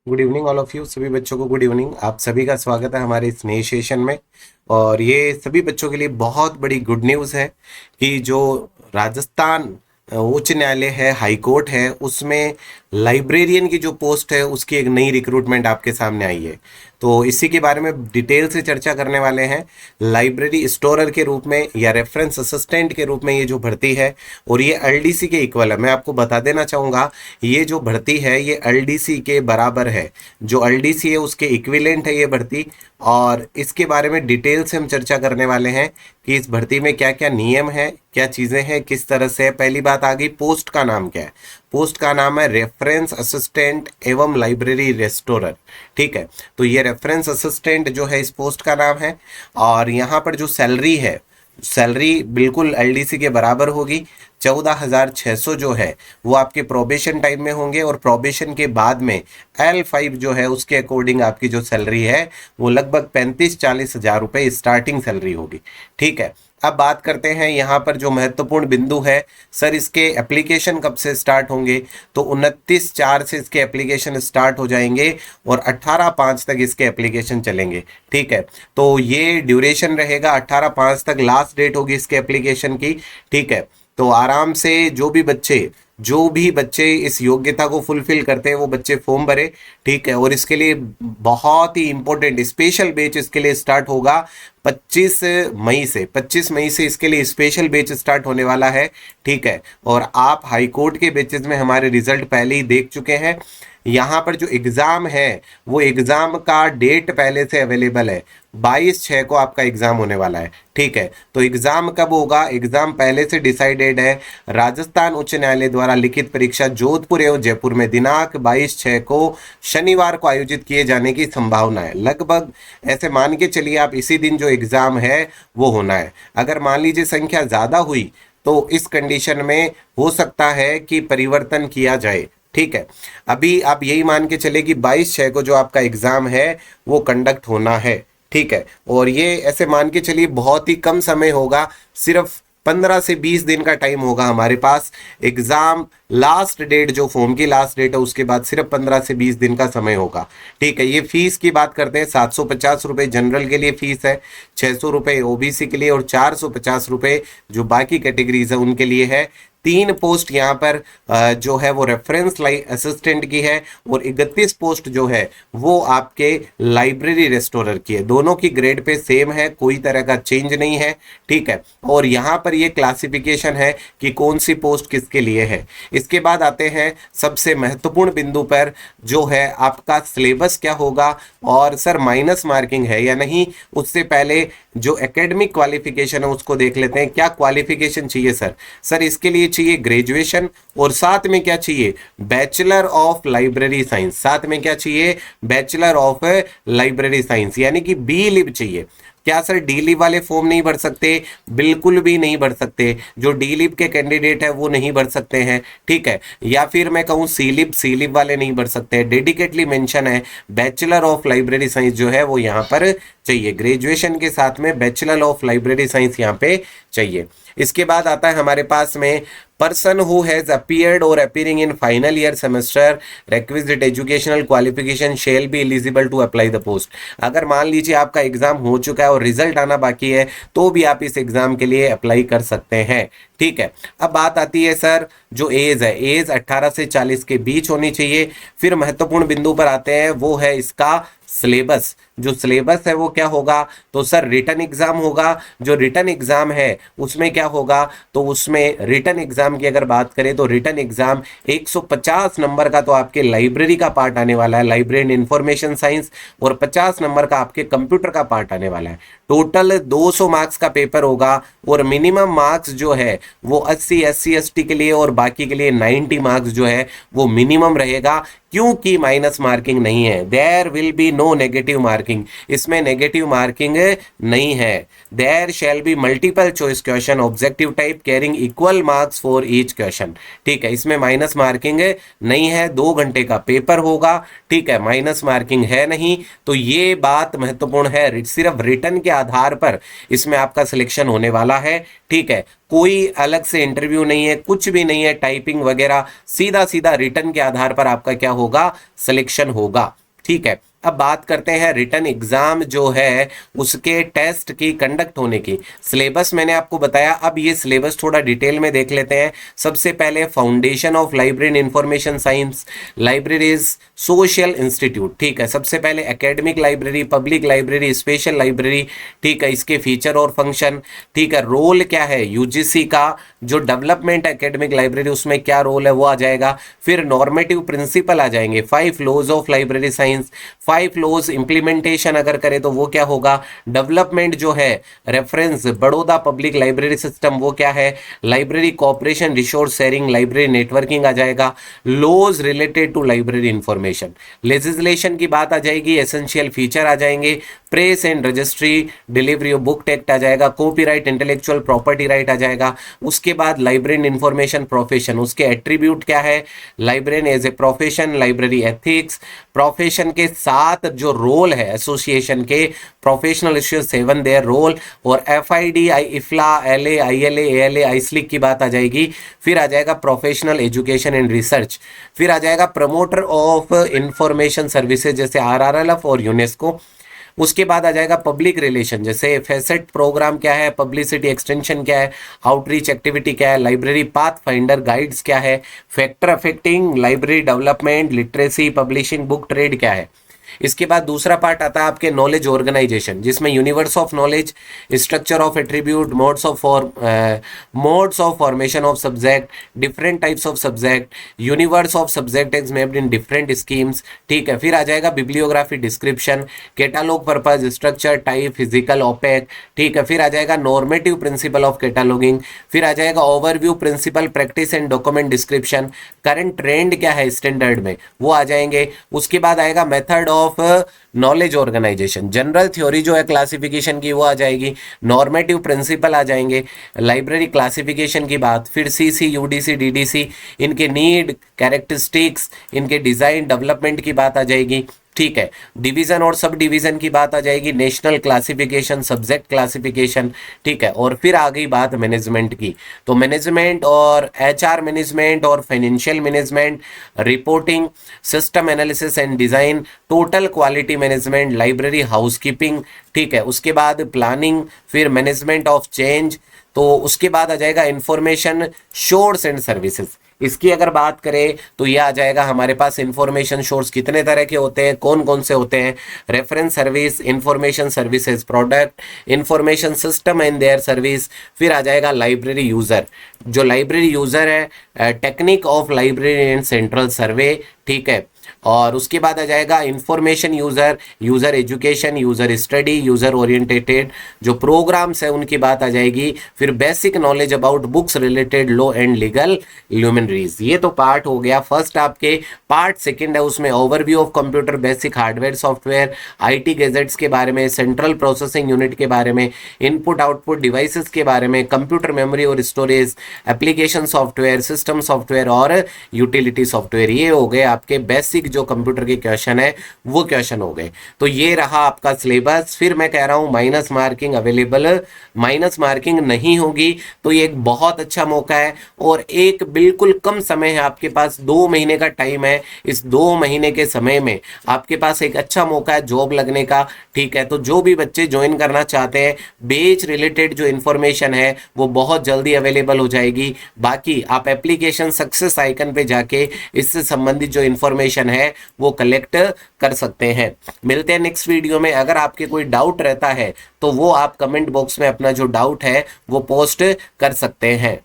Good evening all of you. सभी बच्चों को गुड इवनिंग। आप सभी का स्वागत है हमारे इस नए सेशन में। और ये सभी बच्चों के लिए बहुत बड़ी गुड न्यूज़ है कि जो राजस्थान उच्च न्यायालय है, हाई कोर्ट है, उसमें लाइब्रेरियन की जो पोस्ट है उसकी एक नई रिक्रूटमेंट आपके सामने आई है। तो इसी के बारे में डिटेल से चर्चा करने वाले हैं। लाइब्रेरी स्टोरर के रूप में या रेफरेंस असिस्टेंट के रूप में ये जो भर्ती है, और ये एलडीसी के इक्वल है। मैं आपको बता देना चाहूँगा, ये जो भर्ती है ये एलडीसी के बराबर है। जो एलडीसी है उसके इक्विवेलेंट है ये भर्ती। और इसके बारे में डिटेल से हम चर्चा करने वाले हैं कि इस भर्ती में क्या क्या नियम है, क्या चीज़ें हैं, किस तरह से है। पहली बात आ गई, पोस्ट का नाम क्या है। पोस्ट का नाम है रेफरेंस असिस्टेंट एवं लाइब्रेरी रेस्टोरर। ठीक है, तो ये रेफरेंस असिस्टेंट जो है इस पोस्ट का नाम है। और यहाँ पर जो सैलरी है, सैलरी बिल्कुल एलडीसी के बराबर होगी। 14,600 जो है वो आपके प्रोबेशन टाइम में होंगे, और प्रोबेशन के बाद में L5 जो है उसके अकॉर्डिंग आपकी जो सैलरी है वो लगभग 35-40 हज़ार रुपये स्टार्टिंग सैलरी होगी। ठीक है, अब बात करते हैं यहाँ पर जो महत्वपूर्ण बिंदु है। सर इसके एप्लीकेशन कब से स्टार्ट होंगे? तो 29/4 से इसके एप्लीकेशन स्टार्ट हो जाएंगे और 18/5 तक इसके एप्लीकेशन चलेंगे। ठीक है, तो ये ड्यूरेशन रहेगा, 18/5 तक लास्ट डेट होगी इसके एप्लीकेशन की। ठीक है, तो आराम से जो भी बच्चे इस योग्यता को फुलफिल करते हैं वो बच्चे फॉर्म भरे। ठीक है, और इसके लिए बहुत ही इंपॉर्टेंट स्पेशल बैच इसके लिए स्टार्ट होगा 25 मई से इसके लिए स्पेशल बैच स्टार्ट होने वाला है। ठीक है, और आप हाई कोर्ट के बैचेस में हमारे रिजल्ट पहले ही देख चुके हैं। यहाँ पर जो एग्ज़ाम है वो एग्ज़ाम का डेट पहले से अवेलेबल है। 22/6 को आपका एग्ज़ाम होने वाला है। ठीक है, तो एग्ज़ाम कब होगा? एग्ज़ाम पहले से डिसाइडेड है। राजस्थान उच्च न्यायालय द्वारा लिखित परीक्षा जोधपुर एवं जयपुर में दिनांक 22/6 को शनिवार को आयोजित किए जाने की संभावना है। लगभग ऐसे मान के चलिए आप, इसी दिन जो एग्ज़ाम है वो होना है। अगर मान लीजिए संख्या ज़्यादा हुई तो इस कंडीशन में हो सकता है कि परिवर्तन किया जाए। ठीक है, अभी आप यही मान के चले कि 22/6 को जो आपका एग्ज़ाम है वो कंडक्ट होना है। ठीक है, और ये ऐसे मान के चलिए बहुत ही कम समय होगा, सिर्फ 15 से 20 दिन का टाइम होगा हमारे पास। एग्ज़ाम लास्ट डेट जो फॉर्म की लास्ट डेट है उसके बाद सिर्फ 15 से 20 दिन का समय होगा। ठीक है, ये फीस की बात करते हैं। 750 रुपये जनरल के लिए फीस है, 600 रुपये ओबीसी के लिए, और 450 रुपये जो बाकी कैटेगरीज है उनके लिए है। 3 पोस्ट यहाँ पर जो है वो रेफरेंस असिस्टेंट की है, और 31 पोस्ट जो है वो आपके लाइब्रेरी रेस्टोरर की है। दोनों की ग्रेड पे सेम है, कोई तरह का चेंज नहीं है। ठीक है, और यहाँ पर ये क्लासिफिकेशन है कि कौन सी पोस्ट किसके लिए है। इसके बाद आते हैं सबसे महत्वपूर्ण बिंदु पर, जो है आपका सिलेबस क्या होगा, और सर माइनस मार्किंग है या नहीं। उससे पहले जो एकेडमिक क्वालिफिकेशन है उसको देख लेते हैं। क्या क्वालिफिकेशन चाहिए सर? सर इसके लिए चाहिए ग्रेजुएशन, और साथ में क्या चाहिए? Bachelor of library science. साथ में क्या चाहिए? बैचलर ऑफ लाइब्रेरी साइंस, यानी कि बी लिब चाहिए। क्या सर डी लिब वाले फॉर्म नहीं भर सकते? बिल्कुल भी नहीं भर सकते। जो डी लिब के कैंडिडेट है वो नहीं भर सकते हैं। ठीक है, या फिर मैं कहूँ सी लिब वाले नहीं भर सकते। डेडिकेटली मेंशन है बैचलर ऑफ लाइब्रेरी साइंस जो है वो यहाँ पर चाहिए। ग्रेजुएशन के साथ में बैचलर ऑफ लाइब्रेरी साइंस यहाँ पे चाहिए। इसके बाद आता है हमारे पास में, पर्सन हु हैज अपीयर्ड और appearing in final year semester requisite educational qualification shall be eligible to apply the post. अगर मान लीजिए आपका एग्जाम हो चुका है और रिजल्ट आना बाकी है तो भी आप इस एग्जाम के लिए अप्लाई कर सकते हैं। ठीक है, अब बात आती है सर जो एज है, एज 18 से 40 के बीच होनी चाहिए। फिर महत्वपूर्ण बिंदु पर आते हैं, वो है इसका सिलेबस। जो सिलेबस है वो क्या होगा? तो सर रिटन एग्जाम होगा। जो रिटन एग्जाम है उसमें क्या होगा? तो उसमें रिटन एग्जाम की अगर बात करें तो रिटन एग्जाम 150 नंबर का तो आपके लाइब्रेरी का पार्ट आने वाला है, लाइब्रेरी एंड इंफॉर्मेशन साइंस, और 50 नंबर का आपके कंप्यूटर का पार्ट आने वाला है। टोटल 200 मार्क्स का पेपर होगा, और मिनिमम मार्क्स जो है वो 80 SC ST के लिए और बाकी के लिए 90 मार्क्स जो है वो मिनिमम रहेगा, क्योंकि माइनस मार्किंग नहीं है। There will be no negative marking, इसमें नेगेटिव मार्किंग नहीं है। There shall be multiple choice question objective type carrying equal marks for each question. ठीक है, इसमें माइनस मार्किंग नहीं है। 2 घंटे का पेपर होगा। ठीक है, माइनस मार्किंग है नहीं, तो ये बात महत्वपूर्ण है। सिर्फ रिटन के आधार पर इसमें आपका सिलेक्शन होने वाला है। ठीक है, कोई अलग से इंटरव्यू नहीं है, कुछ भी नहीं है, टाइपिंग वगैरह, सीधा सीधा रिटन के आधार पर आपका क्या होगा, सिलेक्शन होगा। ठीक है, अब बात करते हैं रिटन एग्जाम जो है उसके टेस्ट की कंडक्ट होने की। सिलेबस मैंने आपको बताया, अब ये सिलेबस थोड़ा डिटेल में देख लेते हैं। सबसे पहले foundation of library and information science, libraries, social institute. ठीक है, सबसे पहले academic library, public library, special library. ठीक है, इसके फीचर और फंक्शन। ठीक है, रोल क्या है यूजीसी का, जो डेवलपमेंट एकेडमिक लाइब्रेरी उसमें क्या रोल है वो आ जाएगा। फिर नॉर्मेटिव प्रिंसिपल आ जाएंगे, 5 laws of library science, 5 laws implementation अगर करें तो वो क्या होगा, डेवलपमेंट जो है reference Baroda public library system वो क्या है, library cooperation, resource sharing, library networking आ जाएगा। Laws related to library information, legislation की बात आ जाएगी, एसेंशियल फीचर आ जाएंगे, press and registry, delivery of book act आ जाएगा, कॉपीराइट, इंटेलेक्चुअल प्रॉपर्टी राइट आ जाएगा। उसके बाद लाइब्रेरी इंफॉर्मेशन प्रोफेशन, उसके एट्रीब्यूट क्या है, library as a profession, library ethics, profession के साथ जो रोल है एसोसिएशन के, प्रोफेशनल इश्यूज 7 देयर रोल, और FID, IFLA, LA, ILA, ALA, IASLIC की बात आ जाएगी। फिर आ जाएगा प्रोफेशनल एजुकेशन एंड रिसर्च, फिर आ जाएगा प्रमोटर ऑफ इंफॉर्मेशन सर्विसेज जैसे RRLF और यूनेस्को। उसके बाद आ जाएगा पब्लिक रिलेशन, जैसे फेसेट प्रोग्राम क्या है, पब्लिसिटी एक्सटेंशन क्या है, आउटरीच एक्टिविटी क्या है, लाइब्रेरी पाथ फाइंडर गाइड्स क्या है, factor affecting library development, literacy, publishing, book trade क्या है। इसके बाद दूसरा पार्ट आता है आपके नॉलेज ऑर्गेनाइजेशन, जिसमें universe of knowledge, structure of attribute, modes of formation of subject, different types of subject, universe of subject is mapped in different schemes. ठीक है, फिर आ जाएगा bibliography, description, catalogue purpose, structure, type, physical, OPAC. ठीक है, फिर आ जाएगा नॉर्मेटिव प्रिंसिपल ऑफ कैटालॉगिंग, फिर आ जाएगा overview, principle, practice and document description, current trend क्या है स्टैंडर्ड में वो आ जाएंगे। उसके बाद आएगा method of knowledge organisation, general theory जो है क्लासिफिकेशन की वो आ जाएगी, नॉर्मेटिव प्रिंसिपल आ जाएंगे, लाइब्रेरी क्लासिफिकेशन की बात, फिर CC, UDC, DDC, इनके नीड, कैरेक्टरिस्टिक्स, इनके डिजाइन डेवलपमेंट की बात आ जाएगी। ठीक है, डिवीजन और सब डिवीजन की बात आ जाएगी, नेशनल क्लासिफिकेशन, सब्जेक्ट क्लासिफिकेशन। ठीक है, और फिर आ गई बात मैनेजमेंट की, तो मैनेजमेंट और HR मैनेजमेंट और financial management, reporting, system analysis and design, total quality management, library housekeeping. ठीक है, उसके बाद प्लानिंग, फिर मैनेजमेंट ऑफ चेंज, तो उसके बाद आ जाएगा इंफॉर्मेशन सोर्स एंड सर्विसेज। इसकी अगर बात करें तो ये आ जाएगा हमारे पास इंफॉर्मेशन सोर्स कितने तरह के होते हैं, कौन कौन से होते हैं, reference service, information services product, information system and their service. फिर आ जाएगा लाइब्रेरी यूजर, जो लाइब्रेरी यूजर है, technique of library and central survey. ठीक है, और उसके बाद आ जाएगा information user, user education, user study, user orientated जो प्रोग्राम्स है उनकी बात आ जाएगी। फिर basic knowledge about books related law and legal luminaries. ये तो पार्ट हो गया फर्स्ट आपके। पार्ट सेकंड है उसमें overview of computer, basic hardware software, IT gadgets के बारे में, सेंट्रल प्रोसेसिंग यूनिट के बारे में, इनपुट आउटपुट डिवाइसेस के बारे में, कंप्यूटर मेमोरी और storage, application software, system software और यूटिलिटी सॉफ्टवेयर। ये हो गए आपके बेसिक जो कंप्यूटर के क्वेश्चन है वो क्वेश्चन हो गए। तो ये रहा आपका सिलेबस। फिर मैं कह रहा हूं minus marking available, minus marking नहीं होगी तो ये एक बहुत अच्छा मौका है और एक बिल्कुल कम समय है आपके पास, 2 महीने का टाइम है। इस 2 महीने के समय में आपके पास एक अच्छा मौका है जॉब लगने का। ठीक है, तो जो भी बच्चे ज्वाइन करना चाहते हैं, बेच रिलेटेड जो इंफॉर्मेशन है वो बहुत जल्दी अवेलेबल हो जाएगी। बाकी आप एप्लीकेशन सक्सेस आइकन पे जाके इससे संबंधित जो इंफॉर्मेशन है वो कलेक्ट कर सकते हैं। मिलते हैं नेक्स्ट वीडियो में। अगर आपके कोई डाउट रहता है तो वो आप कमेंट बॉक्स में अपना जो डाउट है वो पोस्ट कर सकते हैं।